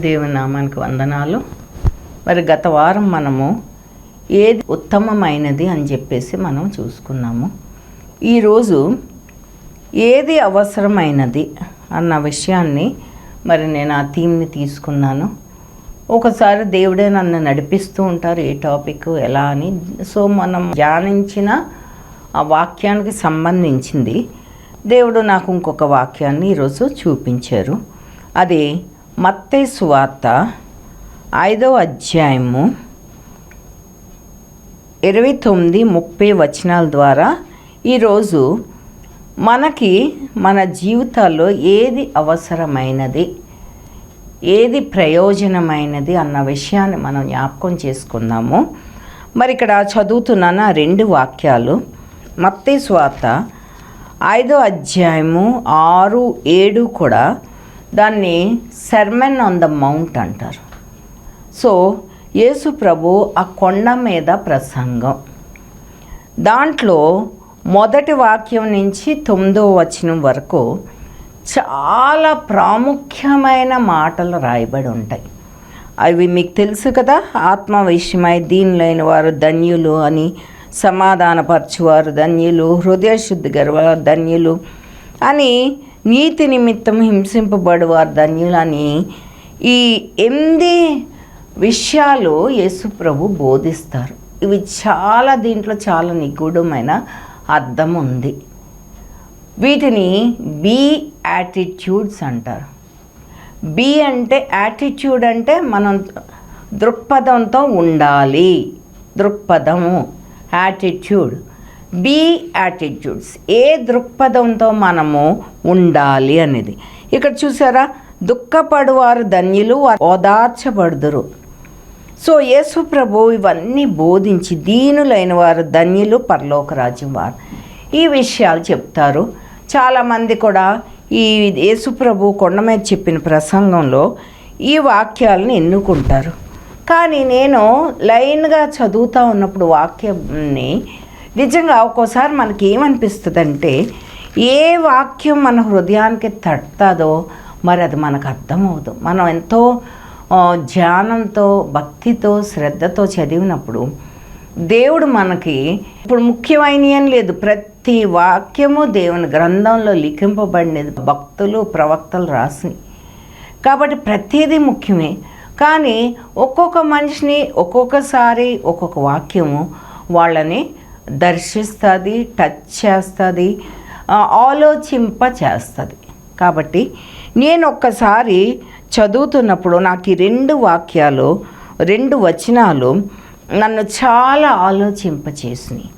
దేవుని నామానికి వందనాలు. మరి గత వారం మనము ఏది ఉత్తమమైనది అని చెప్పేసి మనం చూసుకున్నాము. ఈరోజు ఏది అవసరమైనది అన్న విషయాన్ని మరి నేను ఆ థీమ్ని తీసుకున్నాను. ఒకసారి దేవుడే నన్ను నడిపిస్తూ ఉంటారు ఏ టాపిక్ ఎలా అని. సో మనం ధ్యానించిన ఆ వాక్యానికి సంబంధించింది దేవుడు నాకు ఇంకొక వాక్యాన్ని ఈరోజు చూపించారు. అది మత్తయి సువార్త 5వ అధ్యాయము 29-30 వచనాల ద్వారా ఈరోజు మనకి మన జీవితాల్లో ఏది అవసరమైనది, ఏది ప్రయోజనమైనది అన్న విషయాన్ని మనం జ్ఞాపకం చేసుకుందాము. మరి ఇక్కడ చదువుతున్నాను ఆ 2 వాక్యాలు. మత్తయి సువార్త 5వ అధ్యాయము 6-7 కూడా దాన్ని సెర్మన్ ఆన్ ద మౌంట్ అంటారు. సో యేసు ప్రభు ఆ కొండ మీద ప్రసంగం, దాంట్లో మొదటి వాక్యం నుంచి 9వ వచనం వరకు చాలా ప్రాముఖ్యమైన మాటలు రాయబడి ఉంటాయి. అవి మీకు తెలుసు కదా, ఆత్మ విషయమై దీనిలైన వారు ధన్యులు అని, సమాధానపరచువారు ధన్యులు, హృదయశుద్ధి గలవారు ధన్యులు అని, నీతి నిమిత్తం హింసింపబడువారు ధన్యులని, ఈ 8 విషయాలు యేసు ప్రభు బోధిస్తారు. ఇవి చాలా దీంట్లో చాలా నిగూఢమైన అర్థం ఉంది. వీటిని బీ యాటిట్యూడ్స్ అంటారు. బీ అంటే యాటిట్యూడ్ అంటే మనం దృక్పథంతో ఉండాలి, దృక్పథము యాటిట్యూడ్. బీ యాటిట్యూడ్స్ ఏ దృక్పథంతో మనము ఉండాలి అనేది. ఇక్కడ చూసారా, దుఃఖపడువారు ధన్యులు ఓదార్చబడుదురు. సో యేసు ప్రభు ఇవన్నీ బోధించి దీనులైన వారు ధన్యులు పరలోక రాజ్యం వారు ఈ విషయాలు చెప్తారు. చాలామంది కూడా ఈ యేసు ప్రభు కొండ మీద చెప్పిన ప్రసంగంలో ఈ వాక్యాలను ఎన్నుకుంటారు. కానీ నేను లైన్గా చదువుతూ ఉన్నప్పుడు వాక్యాన్ని నిజంగా ఒక్కోసారి మనకి ఏమనిపిస్తుందంటే, ఏ వాక్యం మన హృదయానికి తట్టుతుందో మరి అది మనకు అర్థమవుదు. మనం ఎంతో ధ్యానంతో, భక్తితో, శ్రద్ధతో చదివినప్పుడు దేవుడు మనకి ఇప్పుడు ముఖ్యమైనవి అని లేదు, ప్రతి వాక్యము దేవుని గ్రంథంలో లిఖింపబడినది, భక్తులు ప్రవక్తలు రాసి. కాబట్టి ప్రతిదీ ముఖ్యమే. కానీ ఒక్కొక్క మనిషిని ఒక్కొక్కసారి ఒక్కొక్క వాక్యము వాళ్ళని దర్శిస్తుంది, టచ్ చేస్తుంది, ఆలోచింప చేస్తుంది. కాబట్టి నేను ఒక్కసారి చదువుతున్నప్పుడు నాకు ఈ 2 వాక్యాలు, 2 వచనాలు నన్ను చాలా ఆలోచింపచేసినాయి.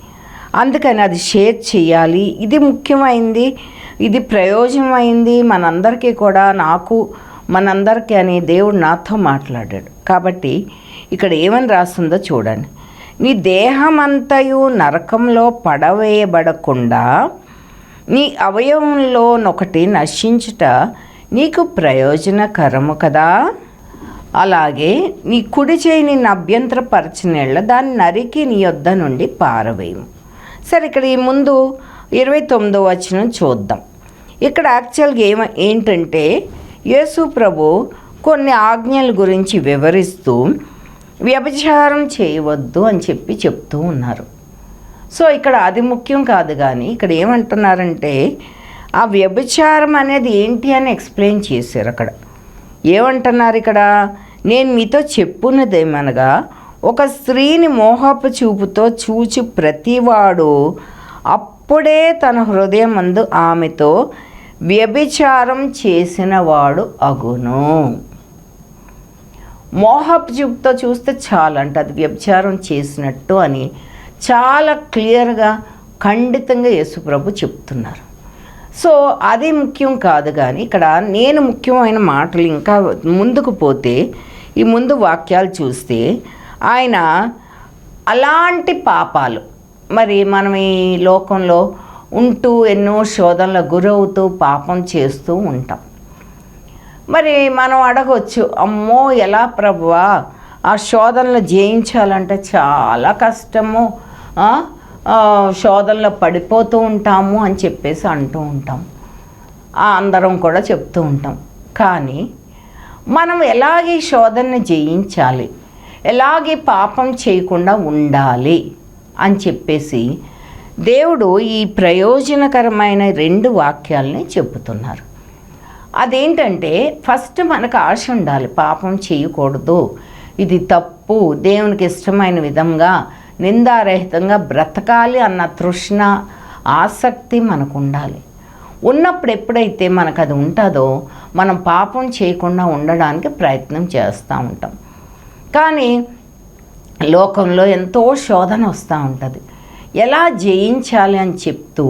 అందుకని అది షేర్ చేయాలి. ఇది ముఖ్యమైంది, ఇది ప్రయోజనమైంది మనందరికీ కూడా, నాకు మనందరికీ అని దేవుడు నాతో మాట్లాడాడు. కాబట్టి ఇక్కడ ఏమని రాస్తుందో చూడండి. నీ దేహమంతయు నరకంలో పడవేయబడకుండా నీ అవయవంలోనొకటి నశించుట నీకు ప్రయోజనకరము కదా. అలాగే నీ కుడి చేయి నిన్ను అభ్యంతరపరచినెళ్ళ దాన్ని నరికి నీ యొద్ద నుండి పారవేయము. సరే, ఇక్కడ ఈ ముందు 29వ వచనం చూద్దాం. ఇక్కడ యాక్చువల్గా ఏంటంటే యేసు ప్రభు కొన్ని ఆజ్ఞల గురించి వివరిస్తూ వ్యభిచారం చేయవద్దు అని చెప్తూ ఉన్నారు. సో ఇక్కడ అది ముఖ్యం కాదు, కానీ ఇక్కడ ఏమంటున్నారంటే ఆ వ్యభిచారం అనేది ఏంటి అని ఎక్స్ప్లెయిన్ చేశారు. అక్కడ ఏమంటున్నారు, ఇక్కడ నేను మీతో చెప్పున్నదేమనగా, ఒక స్త్రీని మోహపు చూపుతో చూచి ప్రతివాడు అప్పుడే తన హృదయమందు ఆమెతో వ్యభిచారం చేసిన వాడు అగును. మోహపు చూపుతో చూస్తే చాలంట అది వ్యభిచారం చేసినట్టు అని చాలా క్లియర్గా, ఖండితంగా యేసుప్రభు చెప్తున్నారు. సో అది ముఖ్యం కాదు, కానీ ఇక్కడ నేను ముఖ్యమైన మాటలు ఇంకా ముందుకు పోతే ఈ ముందు వాక్యాలు చూస్తే ఆయన అలాంటి పాపాలు, మరి మనం ఈ లోకంలో ఉంటూ ఎన్నో శోధనలకు గురవుతూ పాపం చేస్తూ ఉంటాం. మరి మనం అడగవచ్చు, అమ్మో ఎలా ప్రభువా ఆ శోధనలు జయించాలంటే చాలా కష్టము, శోధనలో పడిపోతూ ఉంటాము అని చెప్పేసి అంటూ ఉంటాం. అందరం కూడా చెప్తూ ఉంటాం. కానీ మనం ఎలాగే శోధనని జయించాలి, ఎలాగే పాపం చేయకుండా ఉండాలి అని చెప్పేసి దేవుడు ఈ ప్రయోజనకరమైన 2 వాక్యాలని చెబుతున్నారు. అదేంటంటే ఫస్ట్ మనకు ఆశ ఉండాలి, పాపం చేయకూడదు, ఇది తప్పు, దేవునికి ఇష్టమైన విధంగా నిందారహితంగా బ్రతకాలి అన్న తృష్ణ, ఆసక్తి మనకు ఉండాలి. ఉన్నప్పుడు ఎప్పుడైతే మనకు అది ఉంటుందో మనం పాపం చేయకుండా ఉండడానికి ప్రయత్నం చేస్తూ ఉంటాం. కానీ లోకంలో ఎంతో శోధన వస్తూ ఉంటుంది. ఎలా జయించాలి అని చెప్తూ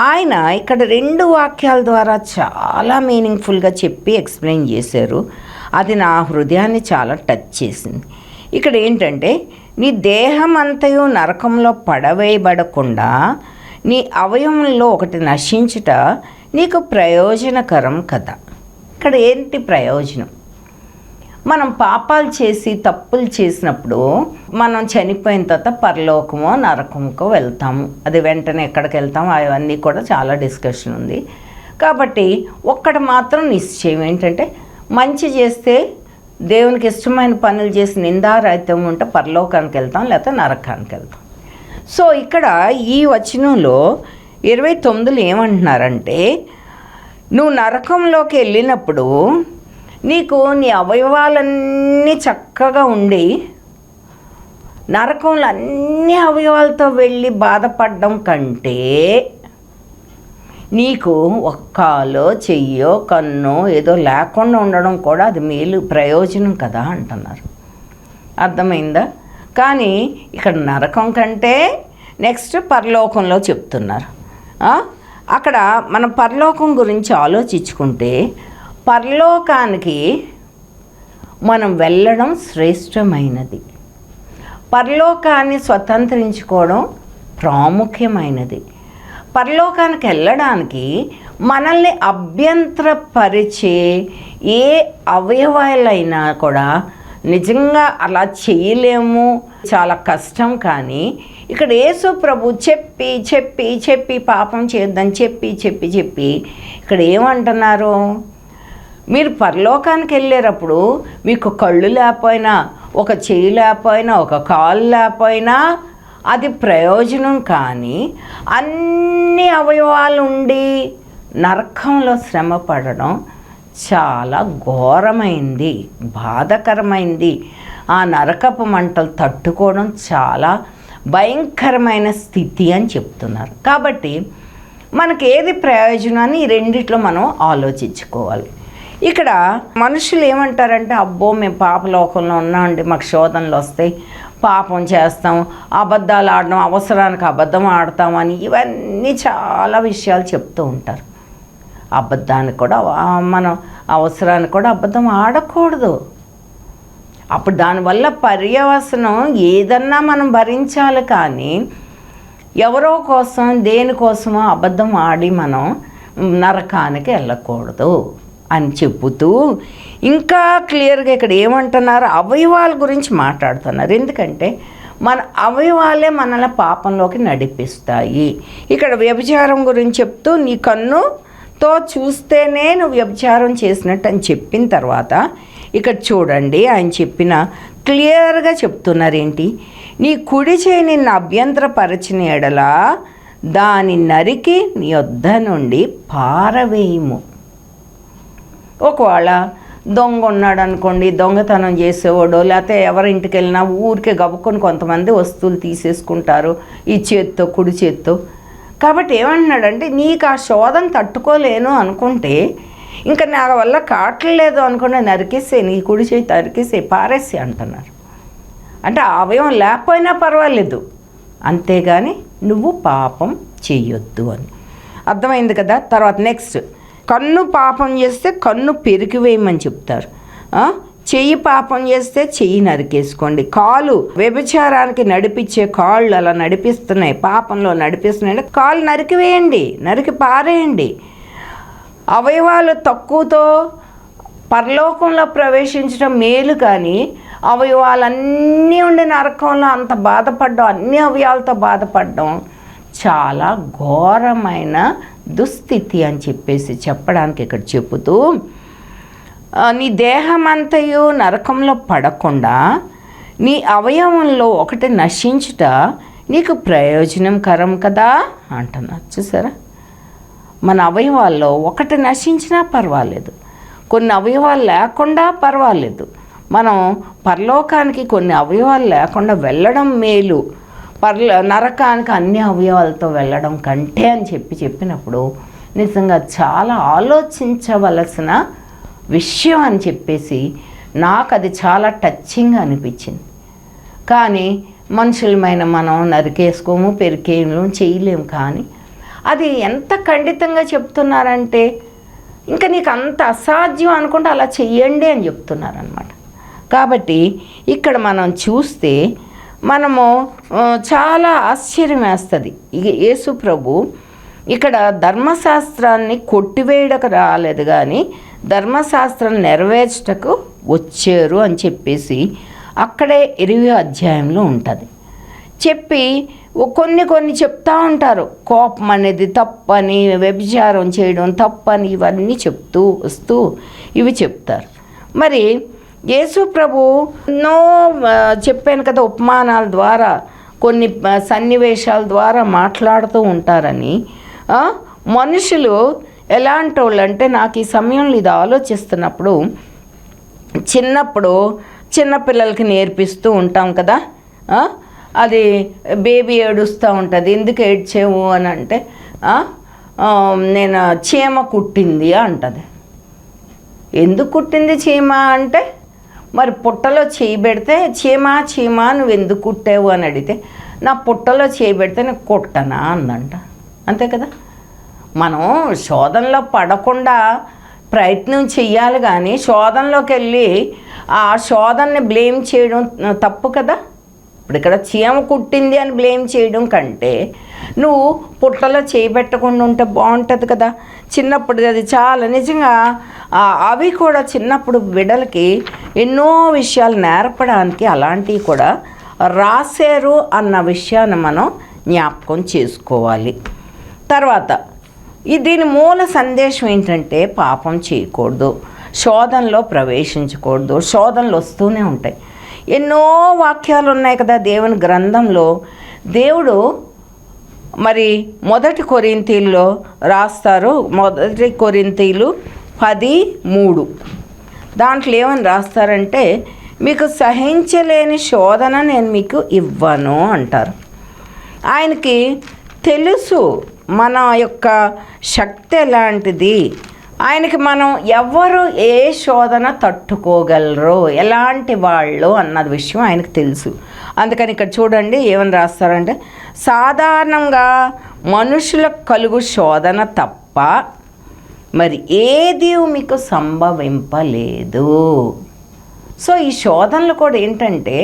ఆయన ఇక్కడ 2 వాక్యాల ద్వారా చాలా మీనింగ్ఫుల్గా చెప్పి ఎక్స్ప్లెయిన్ చేశారు. అది నా హృదయాన్ని చాలా టచ్ చేసింది. ఇక్కడ ఏంటంటే, నీ దేహం అంతయు నరకంలో పడవేయబడకుండా నీ అవయవంలో ఒకటి నశించుట నీకు ప్రయోజనకరం కదా. ఇక్కడ ఏంటి ప్రయోజనం? మనం పాపాలు చేసి తప్పులు చేసినప్పుడు మనం చనిపోయిన తర్వాత పరలోకమో నరకముకో వెళ్తాము. అది వెంటనే ఎక్కడికి వెళ్తాము అవన్నీ కూడా చాలా డిస్కషన్ ఉంది. కాబట్టి ఒక్కటి మాత్రం నిశ్చయం ఏంటంటే, మంచి చేస్తే దేవునికి ఇష్టమైన పనులు చేసి నిందారహితం ఉంటే పరలోకానికి వెళ్తాం, లేకపోతే నరకానికి వెళ్తాం. సో ఇక్కడ ఈ వచనంలో 29లో ఏమంటున్నారంటే, నువ్వు నరకంలోకి వెళ్ళినప్పుడు నీకు నీ అవయవాలన్నీ చక్కగా ఉండి నరకంలో అన్ని అవయవాలతో వెళ్ళి బాధపడడం కంటే నీకు ఒక కాలో చెయ్యో కన్నో ఏదో లేకుండా ఉండడం కూడా అది మేలు, ప్రయోజనం కదా అంటున్నారు. అర్థమైందా? కానీ ఇక్కడ నరకం కంటే నెక్స్ట్ పరలోకంలో చెప్తున్నారు. అక్కడ మన పరలోకం గురించి ఆలోచించుకుంటే పరలోకానికి మనం వెళ్ళడం శ్రేష్టమైనది. పరలోకాన్ని స్వతంత్రించుకోవడం ప్రాముఖ్యమైనది. పరలోకానికి వెళ్ళడానికి మనల్ని అభ్యంతరపరిచే ఏ అవయవాలైనా కూడా నిజంగా అలా చేయలేము, చాలా కష్టం. కానీ ఇక్కడ యేసు ప్రభు చెప్పి చెప్పి చెప్పి పాపం చేయొద్దని చెప్పి చెప్పి చెప్పి ఇక్కడ ఏమంటున్నారు, మీరు పరలోకానికి వెళ్ళేటప్పుడు మీకు కళ్ళు లేకపోయినా, ఒక చెయ్యి లేకపోయినా, ఒక కాలు లేకపోయినా అది ప్రయోజనం. కానీ అన్ని అవయవాలు ఉండి నరకంలో శ్రమ పడడం చాలా ఘోరమైంది, బాధకరమైంది. ఆ నరకపు మంటలు తట్టుకోవడం చాలా భయంకరమైన స్థితి అని చెప్తున్నారు. కాబట్టి మనకి ఏది ప్రయోజనం అని ఈ రెండిట్లో మనం ఆలోచించుకోవాలి. ఇక్కడ మనుషులు ఏమంటారంటే, అబ్బో మేము పాపలోకంలో ఉన్నామండి, మాకు శోధనలు వస్తాయి, పాపం చేస్తాం, అబద్ధాలు ఆడడం, అవసరానికి అబద్ధం ఆడతామని ఇవన్నీ చాలా విషయాలు చెప్తూ ఉంటారు. అబద్ధానికి కూడా మనం అవసరానికి కూడా అబద్ధం ఆడకూడదు. అప్పుడు దానివల్ల పర్యవసనం ఏదన్నా మనం భరించాలి. కానీ ఎవరో కోసం దేనికోసమో అబద్ధం ఆడి మనం నరకానికి వెళ్ళకూడదు అని చెబుతూ ఇంకా క్లియర్గా ఇక్కడ ఏమంటున్నారు, అవయవాల గురించి మాట్లాడుతున్నారు. ఎందుకంటే మన అవయవాలే మనల్ని పాపంలోకి నడిపిస్తాయి. ఇక్కడ వ్యభిచారం గురించి చెప్తూ నీ కన్నుతో చూస్తేనే నువ్వు వ్యభిచారం చేసినట్టు అని చెప్పిన తర్వాత ఇక్కడ చూడండి ఆయన చెప్పిన క్లియర్గా చెప్తున్నారు ఏంటి, నీ కుడి చేయి నిన్ను అభ్యంతరపరచిన ఎడల దాని నరికి నీ వద్ద నుండి పారవేయము. ఒకవేళ దొంగ ఉన్నాడు అనుకోండి, దొంగతనం చేసేవాడు, లేకపోతే ఎవరింటికి వెళ్ళినా ఊరికే గబుకొని కొంతమంది వస్తువులు తీసేసుకుంటారు ఈ చేత్తో, కుడి చేత్తో. కాబట్టి ఏమంటున్నాడంటే, నీకు ఆ శోధన తట్టుకోలేను అనుకుంటే, ఇంకా నా వల్ల కావట్లేదు అనుకుంటే నరికేసే, నీ కుడి చేయి నరికేసే, పారేసి అంటున్నారు. అంటే అవయవం లేకపోయినా పర్వాలేదు, అంతేగాని నువ్వు పాపం చెయ్యొద్దు అని అర్థమైంది కదా. తర్వాత నెక్స్ట్, కన్ను పాపం చేస్తే కన్ను పెరికివేయమని చెప్తారు. చెయ్యి పాపం చేస్తే చెయ్యి నరికేసుకోండి. కాలు వ్యభిచారానికి నడిపించే కాళ్ళు అలా నడిపిస్తున్నాయి, పాపంలో నడిపిస్తున్నాయి, కాలు నరికివేయండి, నరికి పారేయండి. అవయవాలు తక్కువతో పరలోకంలో ప్రవేశించడం మేలు. కానీ అవయవాలన్నీ ఉండి నరకంలో అంత బాధపడడం, అన్ని అవయవాలతో బాధపడడం చాలా ఘోరమైన దుస్థితి అని చెప్పేసి చెప్పడానికి ఇక్కడ చెబుతూ నీ దేహమంతయు నరకంలో పడకుండా నీ అవయవంలో ఒకటి నశించుట నీకు ప్రయోజనకరం కదా అంటున్నారు. చూసారా, మన అవయవాల్లో ఒకటి నశించినా పర్వాలేదు, కొన్ని అవయవాలు లేకుండా పర్వాలేదు. మనం పరలోకానికి కొన్ని అవయవాలు లేకుండా వెళ్ళడం మేలు, నరకానికి అన్ని అవయవాలతో వెళ్ళడం కంటే అని చెప్పినప్పుడు నిజంగా చాలా ఆలోచించవలసిన విషయం అని చెప్పేసి నాకు అది చాలా టచింగ్గా అనిపించింది. కానీ మనుషులమైన మనం నరికేసుకోము, పెరికేయము చేయలేము. కానీ అది ఎంత ఖండితంగా చెప్తున్నారంటే ఇంకా నీకు అంత అసాధ్యం అనుకుంటే అలా చెయ్యండి అని చెప్తున్నారనమాట. కాబట్టి ఇక్కడ మనం చూస్తే మనము చాలా ఆశ్చర్యం వేస్తుంది. యేసు ప్రభు ఇక్కడ ధర్మశాస్త్రాన్ని కొట్టివేయడకు రాలేదు, కానీ ధర్మశాస్త్రం నెరవేర్చటకు వచ్చారు అని చెప్పేసి అక్కడే 20వ అధ్యాయంలో ఉంటుంది. చెప్పి కొన్ని చెప్తూ ఉంటారు. కోపం అనేది తప్పని, వ్యభిచారం చేయడం తప్పని, ఇవన్నీ చెప్తూ వస్తూ ఇవి చెప్తారు. మరి యేసు ప్రభు ఎన్నో చెప్పాను కదా, ఉపమానాల ద్వారా కొన్ని సన్నివేశాల ద్వారా మాట్లాడుతూ ఉంటారని. మనుషులు ఎలాంటి వాళ్ళు అంటే, నాకు ఈ సమయంలో ఇది ఆలోచిస్తున్నప్పుడు చిన్నపిల్లలకి నేర్పిస్తూ ఉంటాం కదా, అది బేబీ ఏడుస్తూ ఉంటుంది. ఎందుకు ఏడ్చేవు అని అంటే నేను చీమ కుట్టింది అంటది. ఎందుకు కుట్టింది చీమ అంటే, మరి పుట్టలో చేయి పెడితే చీమ నువ్వు ఎందుకు కుట్టావు అని అడిగితే, నా పుట్టలో చేయి పెడితే నేను కుట్టనా అందంట. అంతే కదా, మనం శోధనలో పడకుండా ప్రయత్నం చెయ్యాలి, కానీ శోధనలోకి వెళ్ళి ఆ శోధనని బ్లేమ్ చేయడం తప్పు కదా. ఇప్పుడు ఇక్కడ చీమ కుట్టింది అని బ్లేమ్ చేయడం కంటే నువ్వు పుట్టలో చేయబెట్టకుండా ఉంటే బాగుంటుంది కదా. చిన్నప్పుడు అది చాలా నిజంగా అవి కూడా చిన్నప్పుడు బిడ్డలకి ఎన్నో విషయాలు నేర్పడానికి అలాంటివి కూడా రాశారు అన్న విషయాన్ని మనం జ్ఞాపకం చేసుకోవాలి. తర్వాత దీని మూల సందేశం ఏంటంటే, పాపం చేయకూడదు, శోధనలో ప్రవేశించకూడదు. శోధనలు వస్తూనే ఉంటాయి. ఎన్నో వాక్యాలు ఉన్నాయి కదా దేవుని గ్రంథంలో. దేవుడు మరి 1 కొరింథీయుల్లో రాస్తారు, 1 కొరింథీయులు 10:3 దాంట్లో ఏమని రాస్తారంటే, మీకు సహించలేని శోధన నేను మీకు ఇవ్వను అంటారు. ఆయనకి తెలుసు మన యొక్క శక్తి ఎలాంటిది, ఆయనకి మనం ఎవరు ఏ శోధన తట్టుకోగలరు, ఎలాంటి వాళ్ళు అన్న విషయం ఆయనకు తెలుసు. అందుకని ఇక్కడ చూడండి ఏమని రాస్తారంటే, సాధారణంగా మనుషులకు కలుగు శోధన తప్ప మరి ఏది మీకు సంభవింపలేదు. సో ఈ శోధనలు కూడా ఏంటంటే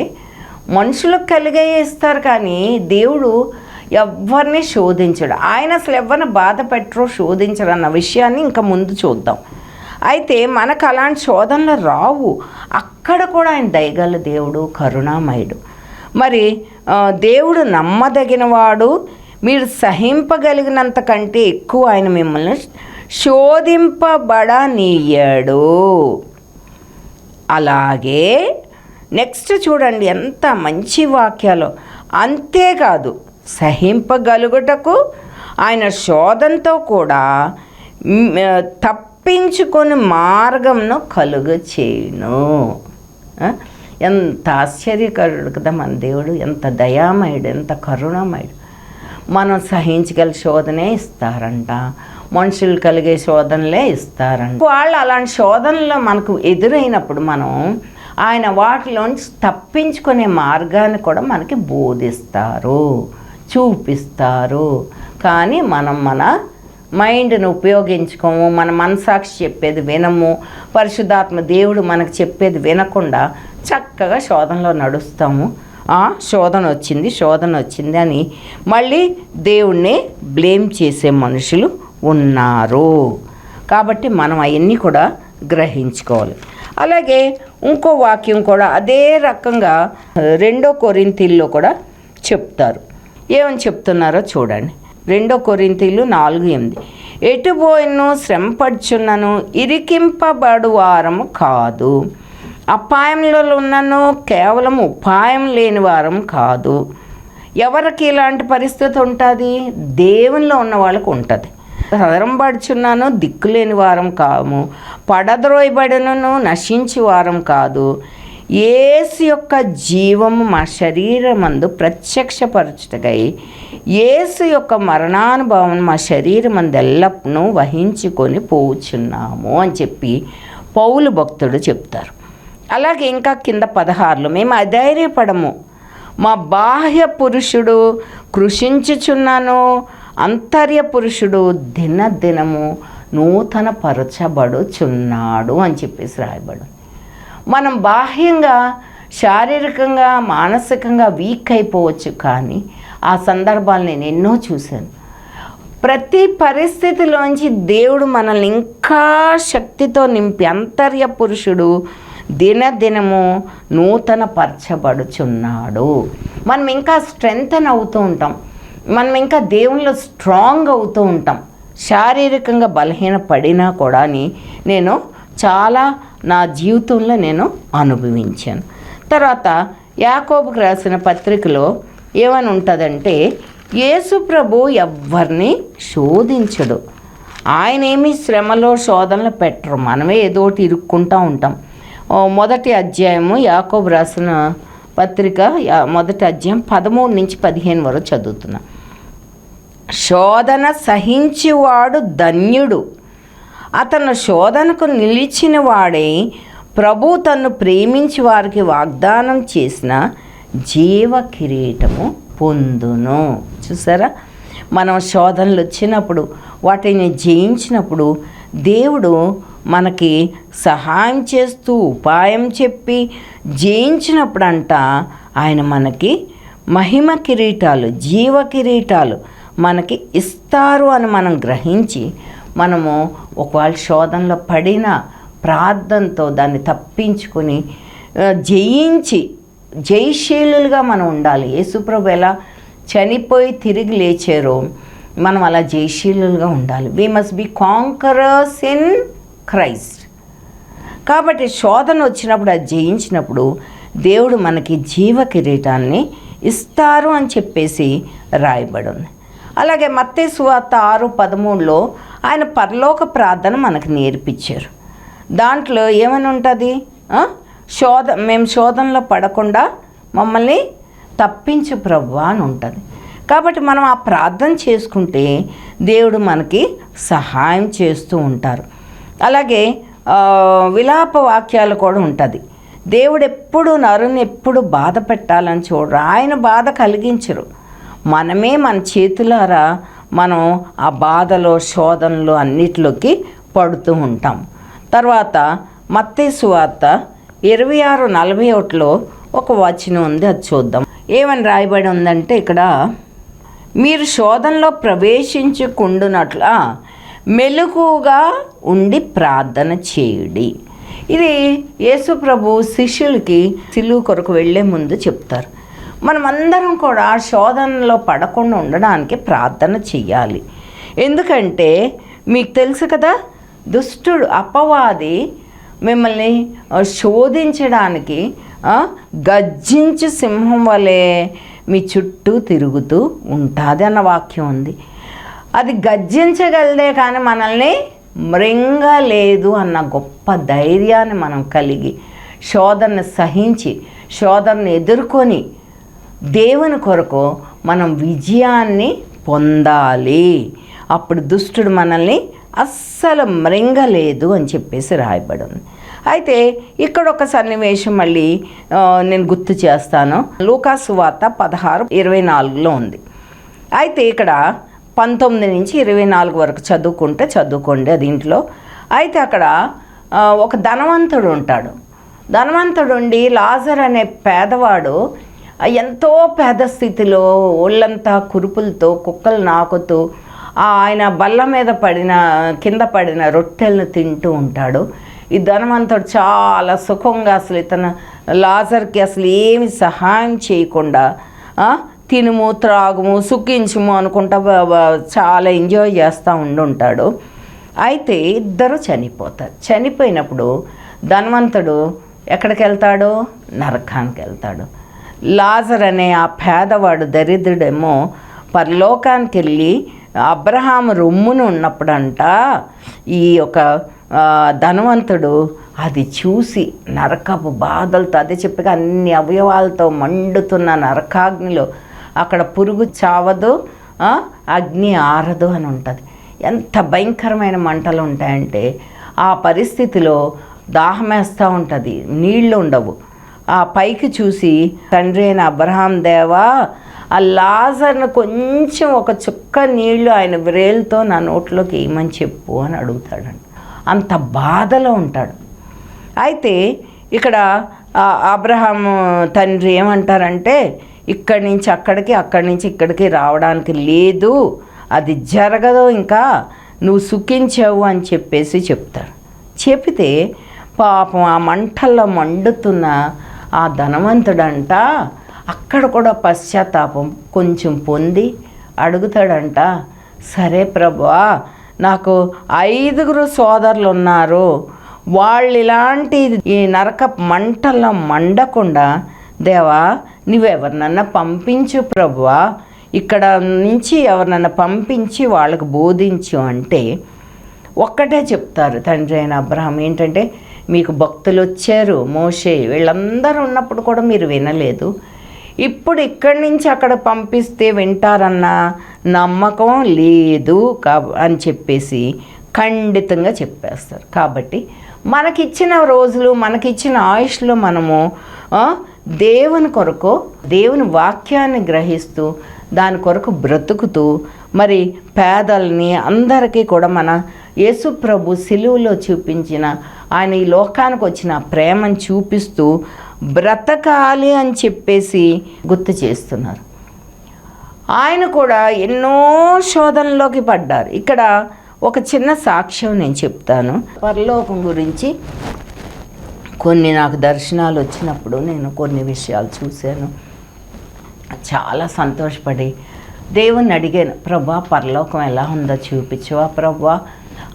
మనుషులకు కలిగే ఇస్తారు, కానీ దేవుడు ఎవరిని శోధించడు. ఆయన అసలు ఎవరిని బాధ పెట్టరు, శోధించడు అన్న విషయాన్ని ఇంకా ముందు చూద్దాం. అయితే మనకు అలాంటి శోధనలు రావు. అక్కడ కూడా ఆయన దయగల దేవుడు, కరుణామయుడు. మరి దేవుడు నమ్మదగినవాడు, మీరు సహింపగలిగినంత కంటే ఎక్కువ ఆయన మిమ్మల్ని శోధింపబడనీయడు. అలాగే నెక్స్ట్ చూడండి ఎంత మంచి వాక్యాలు. అంతేకాదు, సహింపగలుగుటకు ఆయన శోధనతో కూడా తప్పించుకొని మార్గంను కలుగు చేయును. ఎంత ఆశ్చర్యకరుడు కదా మన దేవుడు, ఎంత దయామయుడు, ఎంత కరుణామయుడు. మనం సహించగల శోధనే ఇస్తారంట, మనుషులు కలిగే శోధనలే ఇస్తారంట. వాళ్ళు అలాంటి శోధనలో మనకు ఎదురైనప్పుడు మనం ఆయన వాటిలోంచి తప్పించుకునే మార్గాన్ని కూడా మనకి బోధిస్తారు, చూపిస్తారు. కానీ మనం మన మైండ్ని ఉపయోగించుకోము, మన మనసాక్షి చెప్పేది వినము, పరిశుద్ధాత్మ దేవుడు మనకు చెప్పేది వినకుండా చక్కగా శోధనలో నడుస్తాము. శోధన వచ్చింది అని మళ్ళీ దేవుణ్ణి బ్లేమ్ చేసే మనుషులు ఉన్నారు. కాబట్టి మనం అవన్నీ కూడా గ్రహించుకోవాలి. అలాగే ఇంకో వాక్యం కూడా అదే రకంగా 2 కొరింథీయుల్లో కూడా చెప్తారు. ఏమని చెప్తున్నారో చూడండి. 2 కొరింథీయులు 4:8 ఎటుపోయినను శ్రమపడుచున్నను ఇరికింపబడు వారము కాదు. అపాయంలో ఉన్నను కేవలం ఉపాయం లేని వారం కాదు. ఎవరికి ఇలాంటి పరిస్థితి ఉంటుంది? దేవునిలో ఉన్న వాళ్ళకు ఉంటుంది. సదరంపడుచున్నాను దిక్కులేని వారం కాము, పడద్రోయబడినను నశించి వారం కాదు. యేసు యొక్క జీవము మా శరీరమందు ప్రత్యక్షపరచుటకై యేసు యొక్క మరణానుభవం మా శరీరమందు ఎల్లప్పుడూ వహించుకొని పోచున్నాము అని చెప్పి పౌలు భక్తుడు చెప్తారు. అలాగే ఇంకా కింద 16లో మేము అధైర్యపడము, మా బాహ్య పురుషుడు కృషించుచున్నాను, అంతర్య పురుషుడు దినదినము నూతన పరచబడుచున్నాడు అని చెప్పేసి రాయబడు. మనం బాహ్యంగా శారీరకంగా మానసికంగా వీక్ అయిపోవచ్చు, కానీ ఆ సందర్భాలు నేను ఎన్నో చూశాను. ప్రతి పరిస్థితిలోంచి దేవుడు మనల్ని ఇంకా శక్తితో నింపి అంతర్య పురుషుడు దినదినము నూతన పరచబడుచున్నాడు. మనం ఇంకా స్ట్రెంగ్తన్ అవుతూ ఉంటాం, మనం ఇంకా దేవునిలో స్ట్రాంగ్ అవుతూ ఉంటాం. శారీరకంగా బలహీన పడినా కూడా నేను చాలా నా జీవితంలో నేను అనుభవించాను. తర్వాత యాకోబుకు రాసిన పత్రికలో ఏమని ఉంటుందంటే, యేసు ప్రభు ఎవ్వరిని శోధించడు, ఆయన ఏమీ శ్రమలో శోధనలు పెట్టరు, మనమే ఏదోటి ఇరుక్కుంటూ ఉంటాం. మొదటి అధ్యాయము యాకోబు రాసిన పత్రిక మొదటి అధ్యాయం 13 నుంచి 15 వరకు చదువుతున్నా. శోధన సహించేవాడు ధన్యుడు, అతను శోధనకు నిలిచిన వాడే ప్రభు తన్ను ప్రేమించి వారికి వాగ్దానం చేసిన జీవ కిరీటము పొందును. చూసారా, మనం శోధనలు వచ్చినప్పుడు వాటిని జయించినప్పుడు దేవుడు మనకి సహాయం చేస్తూ ఉపాయం చెప్పి జయించినప్పుడు ఆయన మనకి మహిమ కిరీటాలు, జీవ కిరీటాలు మనకి ఇస్తారు అని మనం గ్రహించి మనము ఒకవేళ శోధనలో పడిన ప్రార్థనతో దాన్ని తప్పించుకొని జయించి జయశీలులుగా మనం ఉండాలి. యేసుప్రభు ఎలా చనిపోయి తిరిగి లేచారో మనం అలా జయశీలులుగా ఉండాలి. We must be conquerors in Christ. కాబట్టి శోధన వచ్చినప్పుడు అది జయించినప్పుడు దేవుడు మనకి జీవ కిరీటాన్ని ఇస్తారు అని చెప్పేసి రాయబడి ఉంది. అలాగే మత్తయి సువార్త 6:13లో ఆయన పరలోక ప్రార్థన మనకు నేర్పించారు. దాంట్లో ఏమని ఉంటుంది? మేము శోధనలో పడకుండా మమ్మల్ని తప్పించు ప్రభువా అని ఉంటుంది. కాబట్టి మనం ఆ ప్రార్థన చేసుకుంటే దేవుడు మనకి సహాయం చేస్తూ ఉంటారు. అలాగే విలాప వాక్యాలు కూడా ఉంటుంది. దేవుడు ఎప్పుడు నరుని ఎప్పుడు బాధ పెట్టాలని చూడరు, ఆయన బాధ కలిగించరు. మనమే మన చేతులారా మనం ఆ బాధలో శోధనలో అన్నిటిలోకి పడుతూ ఉంటాం. తర్వాత మత్తయి సువార్త 26:41లో ఒక వచనం ఉంది, అది చూద్దాం. ఏమని రాయబడి ఉందంటే, ఇక్కడ మీరు శోధనలో ప్రవేశించకుండునట్ల మెలకుగా ఉండి ప్రార్థన చేయుడి. ఇది యేసు ప్రభు శిష్యులకి సిలువ కొరకు వెళ్ళే ముందు చెప్తారు. మనమందరం కూడా శోధనలో పడకుండా ఉండడానికి ప్రార్థన చెయ్యాలి. ఎందుకంటే మీకు తెలుసు కదా, దుష్టుడు అపవాది మిమ్మల్ని శోధించడానికి గర్జించు సింహం వలె మీ చుట్టూ తిరుగుతూ ఉంటుంది అన్న వాక్యం ఉంది. అది గర్జించగలదే కానీ మనల్ని మృంగలేదు అన్న గొప్ప ధైర్యాన్ని మనం కలిగి శోధనను సహించి శోధనను ఎదుర్కొని దేవుని కొరకు మనం విజయాన్ని పొందాలి. అప్పుడు దుష్టుడు మనల్ని అస్సలు మృంగలేదు అని చెప్పేసి రాయబడి ఉంది. అయితే ఇక్కడ ఒక సన్నివేశం మళ్ళీ నేను గుర్తు చేస్తాను. లూకాసు వార్త 16:24లో ఉంది. అయితే ఇక్కడ 19 నుంచి 24 వరకు చదువుకోండి అది ఇంట్లో. అయితే అక్కడ ఒక ధనవంతుడు ఉంటాడు. ధనవంతుడు ఉండి లాజర్ అనే పేదవాడు ఎంతో పేద స్థితిలో ఒళ్ళంతా కురుపులతో కుక్కలు నాకుతూ ఆయన బల్ల మీద కింద పడిన రొట్టెలను తింటూ ఉంటాడు. ఈ ధనవంతుడు చాలా సుఖంగా అసలు ఇతను లాజర్కి అసలు ఏమి సహాయం చేయకుండా తినుము త్రాగుము సుఖించుము అనుకుంటా చాలా ఎంజాయ్ చేస్తూ ఉండుంటాడు. అయితే ఇద్దరు చనిపోతారు. చనిపోయినప్పుడు ధనవంతుడు ఎక్కడికి వెళ్తాడు? నరకానికి వెళ్తాడు. లాజర్ అనే ఆ పేదవాడు దరిద్రుడేమో పరలోకానికి వెళ్ళి అబ్రహాము రొమ్మును ఉన్నప్పుడంట ఈ యొక్క ధనవంతుడు అది చూసి నరకపు బాధలతో, అదే చెప్పగా అన్ని అవయవాలతో మండుతున్న నరకాగ్నిలో అక్కడ పురుగు చావదు, అగ్ని ఆరదు అని ఉంటుంది. ఎంత భయంకరమైన మంటలు ఉంటాయంటే ఆ పరిస్థితిలో దాహమేస్తూ ఉంటుంది, నీళ్లు ఉండవు. ఆ పైకి చూసి తండ్రి అయిన అబ్రహాం దేవా, ఆ లాజర్ను కొంచెం ఒక చుక్క నీళ్లు ఆయన వ్రేలుతో నా నోట్లోకి వేయమని చెప్పు అని అడుగుతాడండి. అంత బాధలో ఉంటాడు. అయితే ఇక్కడ అబ్రహాము తండ్రి ఏమంటారంటే, ఇక్కడి నుంచి అక్కడికి, అక్కడి నుంచి ఇక్కడికి రావడానికి లేదు, అది జరగదు, ఇంకా నువ్వు సుఖించావు అని చెప్పేసి చెప్తాడు. చెప్తే పాపం ఆ మంటల్లో మండుతున్న ఆ ధనవంతుడంట అక్కడ కూడా పశ్చాత్తాపం కొంచెం పొంది అడుగుతాడంట, సరే ప్రభువా, నాకు 5 సోదరులు ఉన్నారు, వాళ్ళు ఇలాంటి ఈ నరక మంటల్లో మండకుండా దేవా నువ్వెవరినన్నా పంపించు ప్రభువా, ఇక్కడ నుంచి ఎవరినన్నా పంపించి వాళ్ళకు బోధించు అంటే ఒక్కటే చెప్తారు తండ్రి అయిన అబ్రహాం, ఏంటంటే మీకు భక్తులు వచ్చారు, మోషే వీళ్ళందరూ ఉన్నప్పుడు కూడా మీరు వినలేదు, ఇప్పుడు ఇక్కడి నుంచి అక్కడ పంపిస్తే వింటారన్న నమ్మకం లేదు అని చెప్పేసి ఖండితంగా చెప్పేస్తారు. కాబట్టి మనకిచ్చిన రోజులు, మనకిచ్చిన ఆయుష్లో మనము దేవుని కొరకు, దేవుని వాక్యాన్ని గ్రహిస్తూ దాని కొరకు బ్రతుకుతూ, మరి పేదల్ని అందరికీ కూడా మన యేసు ప్రభు సిలువలో చూపించిన, ఆయన ఈ లోకానికి వచ్చిన ప్రేమను చూపిస్తూ బ్రతకాలి అని చెప్పేసి గుర్తు చేస్తున్నారు. ఆయన కూడా ఎన్నో శోధనలోకి పడ్డారు. ఇక్కడ ఒక చిన్న సాక్ష్యం నేను చెప్తాను. పరలోకం గురించి కొన్ని నాకు దర్శనాలు వచ్చినప్పుడు నేను కొన్ని విషయాలు చూశాను. చాలా సంతోషపడి దేవుణ్ణి అడిగాను, ప్రభా పరలోకం ఎలా ఉందో చూపించవా ప్రభా.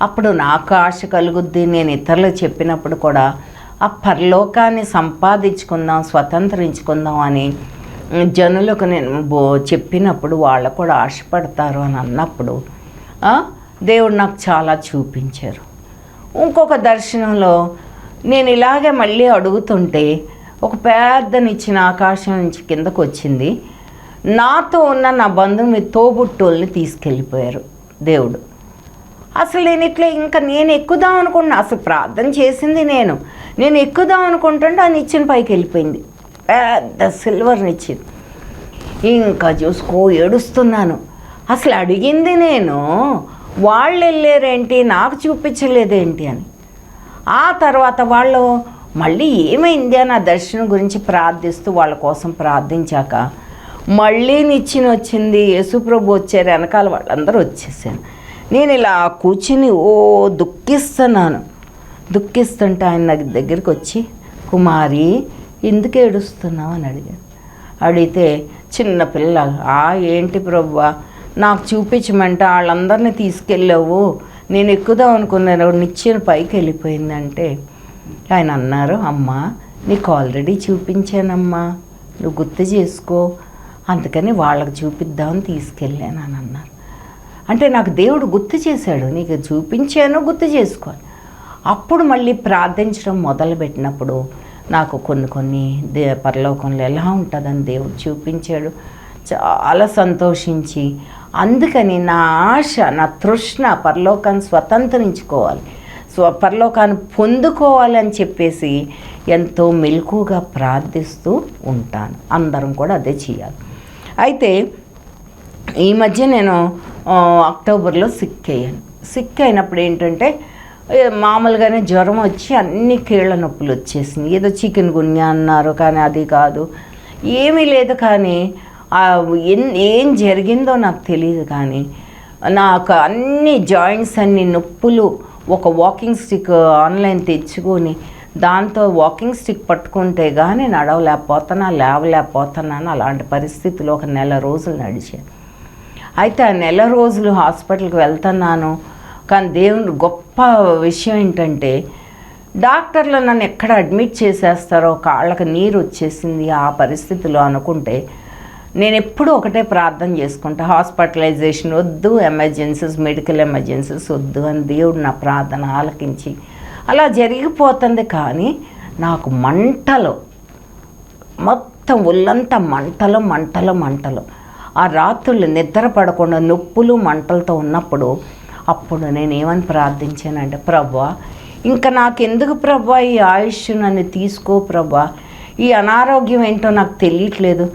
అప్పుడు నాకు ఆశ కలుగుద్ది, నేను ఇతరులకు చెప్పినప్పుడు కూడా ఆ పరలోకాన్ని సంపాదించుకుందాం, స్వతంత్రించుకుందాం అని జనులకు నేను చెప్పినప్పుడు వాళ్ళు కూడా ఆశపడతారు అని అన్నప్పుడు దేవుడు నాకు చాలా చూపించారు. ఇంకొక దర్శనంలో నేను ఇలాగే మళ్ళీ అడుగుతుంటే ఒక పెద్ద నిచ్చిన ఆకాశం నుంచి కిందకు వచ్చింది. నాతో ఉన్న నా బంధువుని తోబుట్టోల్ని తీసుకెళ్ళిపోయారు దేవుడు. అసలు నేను ఇట్లా ఇంకా నేను ఎక్కుదాం అనుకుంటున్నా, అసలు ప్రార్థన చేసింది నేను ఎక్కుదాం అనుకుంటుంటే ఆ నిచ్చిన పైకి వెళ్ళిపోయింది, పెద్ద సిల్వర్ నిచ్చిన. ఇంకా చూసుకో ఏడుస్తున్నాను. అసలు అడిగింది నేను, వాళ్ళు వెళ్ళారేంటి, నాకు చూపించలేదేంటి అని. ఆ తర్వాత వాళ్ళు మళ్ళీ ఏమైంది అని ఆ దర్శనం గురించి ప్రార్థిస్తూ వాళ్ళ కోసం ప్రార్థించాక మళ్ళీ నిచ్చిన వచ్చింది, యేసుప్రభు వచ్చారు, వెనకాల వాళ్ళందరూ వచ్చేసాను. నేను ఇలా కూర్చుని దుఃఖిస్తుంటే ఆయన నా దగ్గరికి వచ్చి, కుమారి ఎందుకు ఏడుస్తున్నావు అని అడిగాను. అడిగితే చిన్నపిల్ల, ఏంటి ప్రభువా నాకు చూపించమంటే వాళ్ళందరినీ తీసుకెళ్ళావు, నేను ఎక్కుదాం అనుకున్నాను, నిచ్చిన పైకి వెళ్ళిపోయిందంటే ఆయన అన్నారు, అమ్మా నీకు ఆల్రెడీ చూపించానమ్మా, నువ్వు గుర్తు చేసుకో, అందుకని వాళ్ళకి చూపిద్దామని తీసుకెళ్ళాను అని అన్నారు. అంటే నాకు దేవుడు గుర్తు చేశాడు, నీకు చూపించాను, గుర్తు చేసుకోవాలి. అప్పుడు మళ్ళీ ప్రార్థించడం మొదలుపెట్టినప్పుడు నాకు కొన్ని పరలోకంలో ఎలా ఉంటుందని దేవుడు చూపించాడు. చాలా సంతోషించి, అందుకని నా ఆశ, నా తృష్ణ పరలోకాన్ని స్వతంత్రించుకోవాలి, పరలోకాన్ని పొందుకోవాలి అని చెప్పేసి ఎంతో మెలకుగా ప్రార్థిస్తూ ఉంటాను. అందరం కూడా అదే చేయాలి. అయితే ఈ మధ్య నేను అక్టోబర్లో సిక్ అయినప్పుడు ఏంటంటే మామూలుగానే జ్వరం వచ్చి అన్ని కీళ్ళ నొప్పులు వచ్చేసింది. ఏదో చికెన్ గున్యా అన్నారు, కానీ అది కాదు, ఏమీ లేదు. కానీ ఏం జరిగిందో నాకు తెలియదు, కానీ నాకు అన్ని జాయింట్స్ అన్ని నొప్పులు. ఒక వాకింగ్ స్టిక్ ఆన్లైన్ తెచ్చుకొని దాంతో వాకింగ్ స్టిక్ పట్టుకుంటే కానీ లేవలేకపోతున్నాను. అలాంటి పరిస్థితిలో ఒక నెల రోజులు నడిచాను. అయితే ఆ నెల రోజులు హాస్పిటల్కి వెళ్తున్నాను. కానీ దేవుని గొప్ప విషయం ఏంటంటే, డాక్టర్లు నన్ను ఎక్కడ అడ్మిట్ చేసేస్తారో, కాళ్ళకి నీరు వచ్చేసింది ఆ పరిస్థితిలో అనుకుంటే, నేను ఎప్పుడూ ఒకటే ప్రార్థన చేసుకుంటా, హాస్పిటలైజేషన్ వద్దు, మెడికల్ ఎమర్జెన్సీస్ వద్దు అని దేవుడు నా ప్రార్థన ఆలకించి అలా జరిగిపోతుంది. కానీ నాకు మంటలు, మొత్తం ఒళ్ళంతా మంటలు. ఆ రాత్రులు నిద్ర పడకుండా నొప్పులు మంటలతో ఉన్నప్పుడు అప్పుడు నేనేమని ప్రార్థించానంటే, ప్రభువా ఇంకా నాకెందుకు ప్రభువా ఈ ఆయుష్, నన్ను తీసుకో ప్రభువా, ఈ అనారోగ్యం ఏంటో నాకు తెలియట్లేదు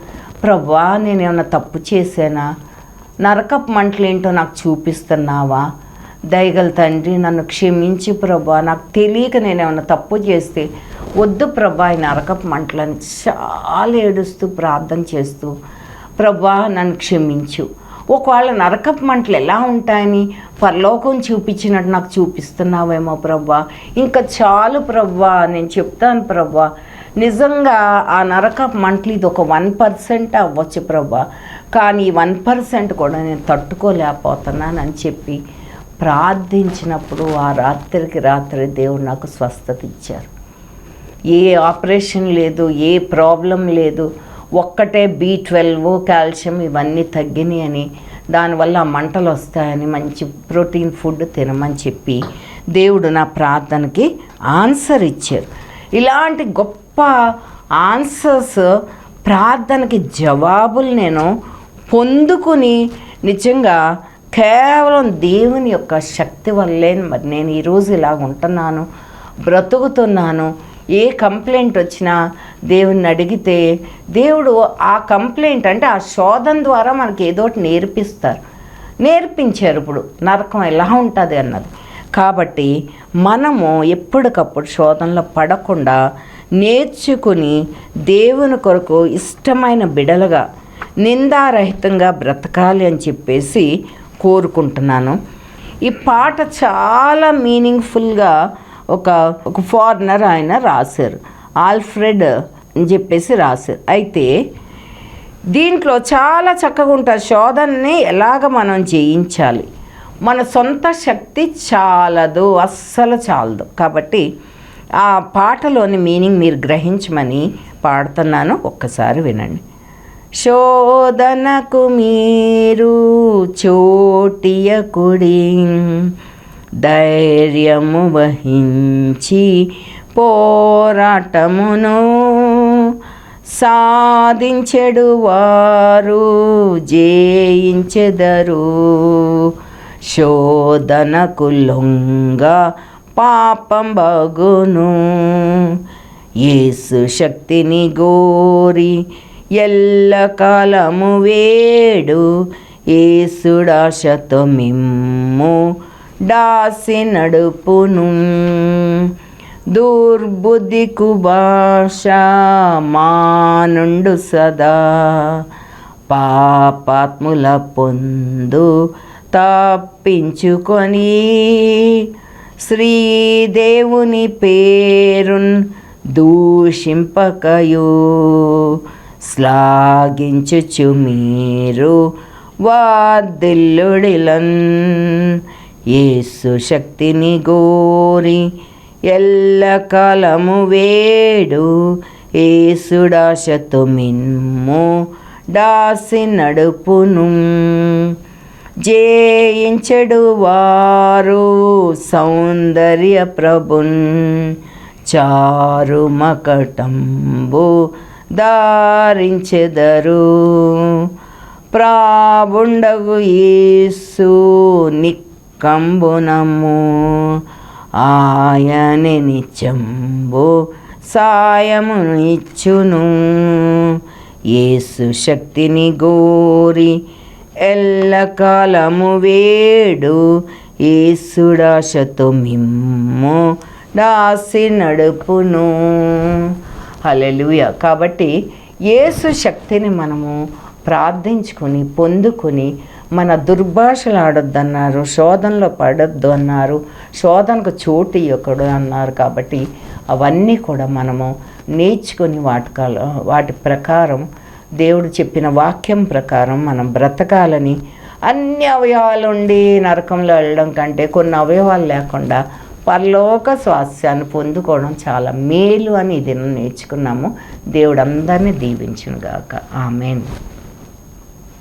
ప్రభువా, నేనేమన్నా తప్పు చేశానా, నరకపు మంటలు ఏంటో నాకు చూపిస్తున్నావా, దయగల తండ్రి నన్ను క్షమించి ప్రభువా, నాకు తెలియక నేనేమన్నా తప్పు చేస్తే వద్దు ప్రభువా ఈ నరకపు మంటలని చాలా ఏడుస్తూ ప్రార్థన చేస్తూ, ప్రభువా నన్ను క్షమించు, ఒకవేళ నరకపు మంటలు ఎలా ఉంటాయని పరలోకం చూపించినట్టు నాకు చూపిస్తున్నావేమో ప్రభువా, ఇంకా చాలు ప్రభువా, నేను చెప్తాను ప్రభువా, నిజంగా ఆ నరకపు మంటలు ఇది ఒక 1% అవ్వచ్చు ప్రభువా, కానీ ఈ 1% కూడా నేను తట్టుకోలేకపోతున్నానని చెప్పి ప్రార్థించినప్పుడు ఆ రాత్రి దేవుడు నాకు స్వస్థత ఇచ్చారు. ఏ ఆపరేషన్ లేదు, ఏ ప్రాబ్లం లేదు, ఒక్కటే B12 కాల్షియం ఇవన్నీ తగ్గినాయి అని, దానివల్ల మంటలు వస్తాయని మంచి ప్రోటీన్ ఫుడ్ తినమని చెప్పి దేవుడు నా ప్రార్థనకి ఆన్సర్ ఇచ్చారు. ఇలాంటి గొప్ప ఆన్సర్స్, ప్రార్థనకి జవాబులు నేను పొందుకుని నిజంగా కేవలం దేవుని యొక్క శక్తి వల్లే మరి నేను ఈరోజు ఇలాగ ఉంటున్నాను, బ్రతుకుతున్నాను. ఏ కంప్లైంట్ వచ్చినా దేవుని అడిగితే దేవుడు ఆ కంప్లైంట్ అంటే ఆ శోధన ద్వారా మనకి ఏదోటి నేర్పించారు ఇప్పుడు నరకం ఎలా ఉంటుంది అన్నది. కాబట్టి మనము ఎప్పటికప్పుడు శోధనలో పడకుండా నేర్చుకుని దేవుని కొరకు ఇష్టమైన బిడలుగా నిందారహితంగా బ్రతకాలి అని చెప్పేసి కోరుకుంటున్నాను. ఈ పాట చాలా మీనింగ్ఫుల్గా ఒక ఫారినర్ ఆయన రాశారు, ఆల్ఫ్రెడ్ అని చెప్పేసి రాశారు. అయితే దీంట్లో చాలా చక్కగా ఉంటుంది, శోధనని ఎలాగ మనం జయించాలి, మన సొంత శక్తి చాలదు, అస్సలు చాలదు. కాబట్టి ఆ పాటలోని మీనింగ్ మీరు గ్రహించమని పాడుతున్నాను, ఒక్కసారి వినండి. శోధనకు మీరు చోటియకుడి, ధైర్యము వహించి పోరాటమును సాధించెడు వారు జయించెదరు. శోధనకు లొంగ పాపం బగును, యేసు శక్తిని గోరి ఎల్లకాలము వేడు, యేసుడాశతో మిమ్ము దాసి నడుపును. దుర్బుద్ధికు భాష మానుండు సదా, పాపాత్ముల పొందు తప్పించుకొని, శ్రీదేవుని పేరున్ దూషింపకయు, శ్లాఘించుచు మీరు వాదిల్లుడిలన్. యేసు శక్తిని గోరి ఎల్లకాలము వేడు, యేసుడాశతో మిమ్ము దాసి నడుపును. జయించెడు వారు సౌందర్య ప్రభున్, చారు మకటంబు ధారించెదరు. ప్రాబుండగు యేసు నిక్కంబునము, ఆయనే నిత్యంబు సాయమును ఇచ్చును. యేసు శక్తిని గోరి ఎల్లకాలము వేడు, యేసుడాశతో మిమ్ము దాసి నడుపును. హల్లెలూయా. కాబట్టి యేసు శక్తిని మనము ప్రార్థించుకొని పొందుకొని, మన దుర్భాషలు ఆడొద్దన్నారు, శోధనలో పడొద్దు అన్నారు, శోధనకు చోటు ఇవ్వకూడదు అన్నారు. కాబట్టి అవన్నీ కూడా మనము నేర్చుకొని వాటి ప్రకారం దేవుడు చెప్పిన వాక్యం ప్రకారం మనం బ్రతకాలని, అన్ని అవయవాలు ఉండి నరకంలో వెళ్ళడం కంటే కొన్ని అవయవాలు లేకుండా పరలోక స్వాస్థ్యాన్ని పొందుకోవడం చాలా మేలు అని ఇది నేర్చుకున్నాము. దేవుడు అందరినీ దీవించును గాక. ఆమేన్.